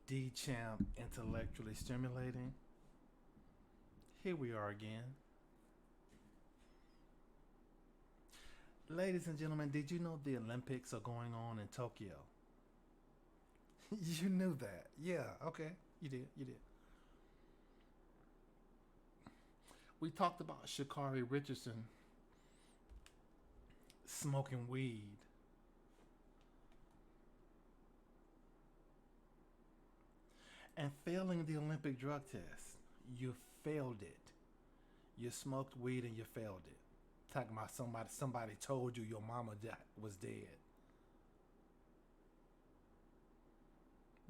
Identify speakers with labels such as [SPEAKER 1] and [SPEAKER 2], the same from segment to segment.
[SPEAKER 1] D Champ Intellectually Stimulating. Here we are again. Ladies and gentlemen, did you know the Olympics are going on in Tokyo? You knew that. Yeah, okay. You did. You did. We talked about Shakari Richardson smoking weed and failing the Olympic drug test. You failed it. You smoked weed and you failed it. Talking about somebody told you your mama was dead.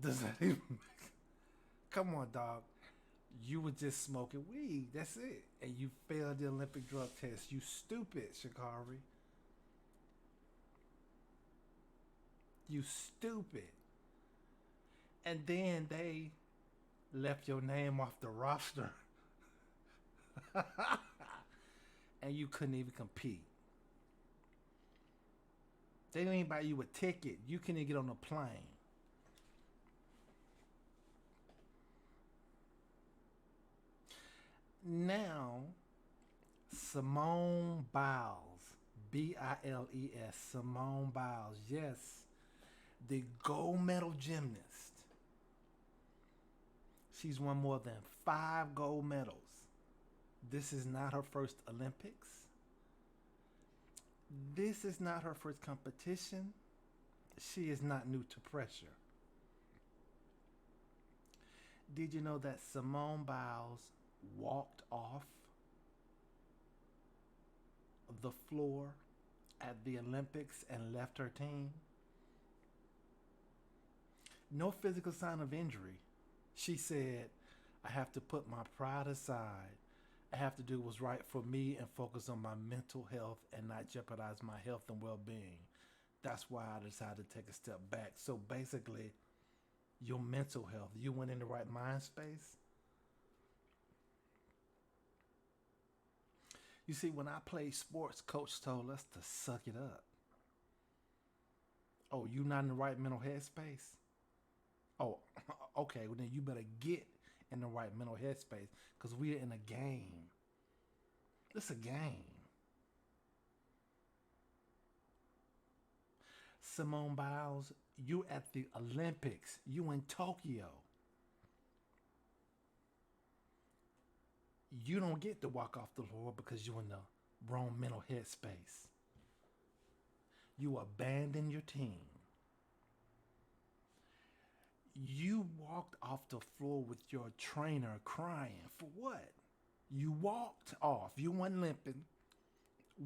[SPEAKER 1] Does that even come on, dog? You were just smoking weed. That's it. And you failed the Olympic drug test. You stupid, Shakari. You stupid. And then they left your name off the roster and you couldn't even compete. They didn't even buy you a ticket. You couldn't even get on a plane. Now, Simone Biles, Biles, Simone Biles, yes, the gold medal gymnast. She's won more than 5 gold medals. This is not her first Olympics. This is not her first competition. She is not new to pressure. Did you know that Simone Biles walked off the floor at the Olympics and left her team? No physical sign of injury. She said, I have to put my pride aside. I have to do what's right for me and focus on my mental health and not jeopardize my health and well being. That's why I decided to take a step back. So basically, your mental health, you went in the right mind space. You see, when I played sports, coach told us to suck it up. Oh, you not in the right mental headspace? Oh, okay. Well, then you better get in the right mental headspace because we're in a game. It's a game. Simone Biles, you at the Olympics. You in Tokyo. You don't get to walk off the floor because you're in the wrong mental headspace. You abandon your team. You walked off the floor with your trainer crying. For what? You walked off. You weren't limping.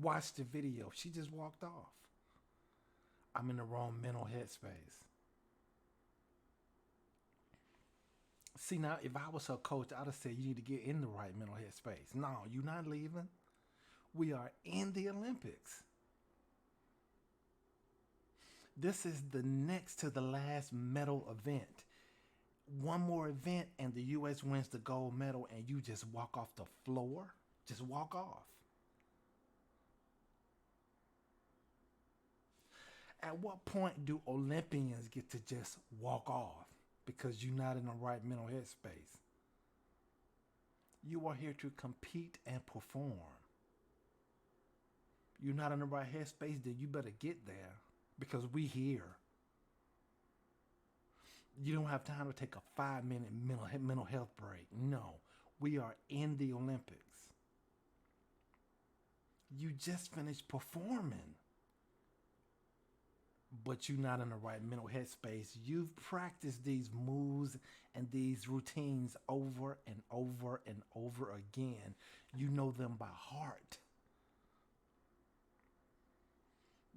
[SPEAKER 1] Watch the video. She just walked off. I'm in the wrong mental headspace. See, now, if I was her coach, I'd have said you need to get in the right mental headspace. No, you're not leaving. We are in the Olympics. This is the next to the last medal event. One more event, and the U.S. wins the gold medal, and you just walk off the floor. Just walk off. At what point do Olympians get to just walk off because you're not in the right mental headspace? You are here to compete and perform. You're not in the right headspace, then you better get there because we here. You don't have time to take a 5 minute mental health break. No, we are in the Olympics. You just finished performing, but you're not in the right mental headspace. You've practiced these moves and these routines over and over and over again. You know them by heart.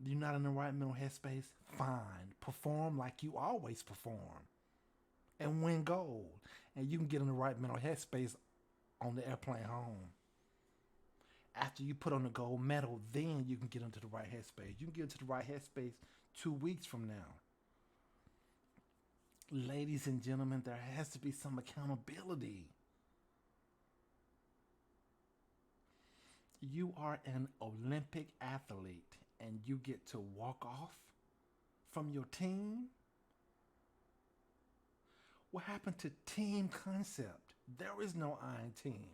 [SPEAKER 1] You're not in the right mental headspace? Fine. Perform like you always perform and win gold. And you can get in the right mental headspace on the airplane home. After you put on the gold medal, then you can get into the right headspace. You can get into the right headspace 2 weeks from now. Ladies and gentlemen, there has to be some accountability. You are an Olympic athlete and you get to walk off from your team. What happened to team concept? There is no I in team.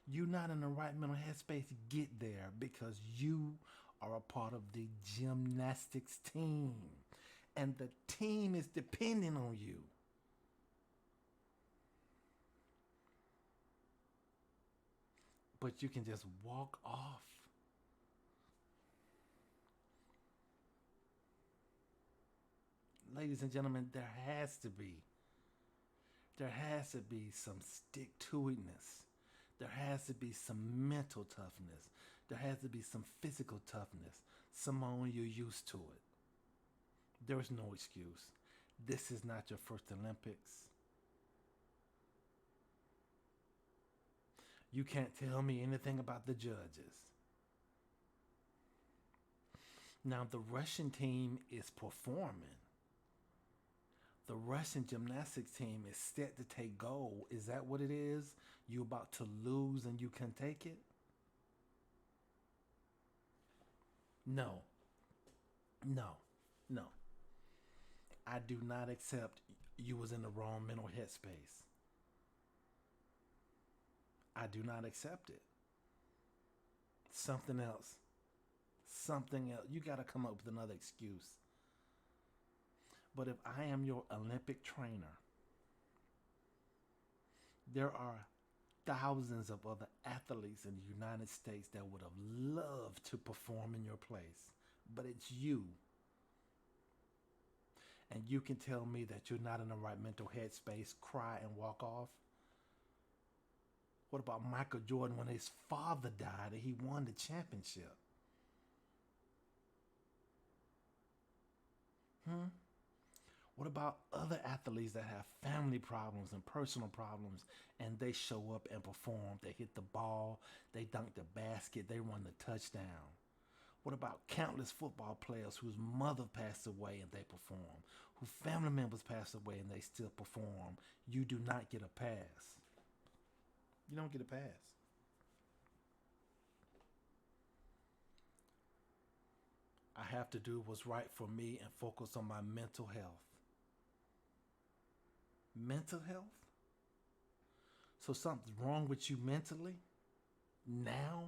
[SPEAKER 1] You're not in the right mental headspace to get there because you are a part of the gymnastics team. And the team is depending on you. But you can just walk off. Ladies and gentlemen, there has to be some stick to itness. There has to be some mental toughness. There has to be some physical toughness. Simone, you're used to it. There is no excuse. This is not your first Olympics. You can't tell me anything about the judges. Now, the Russian team is performing. The Russian gymnastics team is set to take gold. Is that what it is? You about to lose and you can take it? No, no, no. I do not accept you was in the wrong mental headspace. I do not accept it. Something else. Something else. You got to come up with another excuse. But if I am your Olympic trainer, there are thousands of other athletes in the United States that would have loved to perform in your place. But it's you. And you can tell me that you're not in the right mental headspace, cry and walk off. What about Michael Jordan when his father died and he won the championship? Hmm? What about other athletes that have family problems and personal problems and they show up and perform? They hit the ball, they dunk the basket, they run the touchdown. What about countless football players whose mother passed away and they perform? Whose family members passed away and they still perform? You do not get a pass. You don't get a pass. I have to do what's right for me and focus on my mental health. Mental health? So something's wrong with you mentally? Now?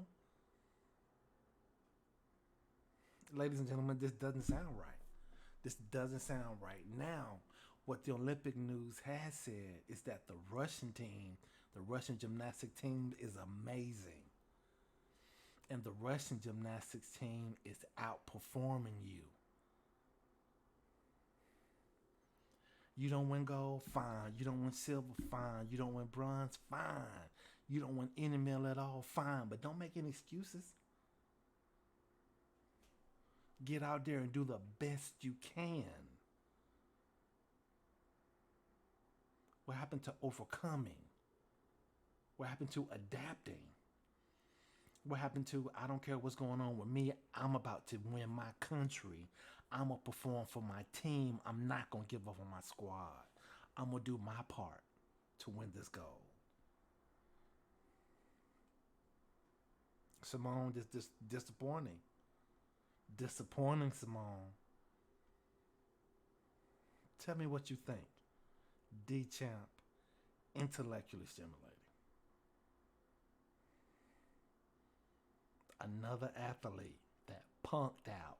[SPEAKER 1] Ladies and gentlemen, this doesn't sound right. This doesn't sound right. Now, what the Olympic news has said is that the Russian team, the Russian gymnastic team, is amazing. And the Russian gymnastics team is outperforming you. You don't win gold? Fine. You don't win silver? Fine. You don't win bronze? Fine. You don't win any medal at all? Fine. But don't make any excuses. Get out there and do the best you can. What happened to overcoming? What happened to adapting? What happened to, I don't care what's going on with me, I'm about to win my country. I'm going to perform for my team. I'm not going to give up on my squad. I'm going to do my part to win this gold. Simone, this disappointing. Disappointing, Simone. Tell me what you think. D-Champ, intellectually stimulating. Another athlete that punked out.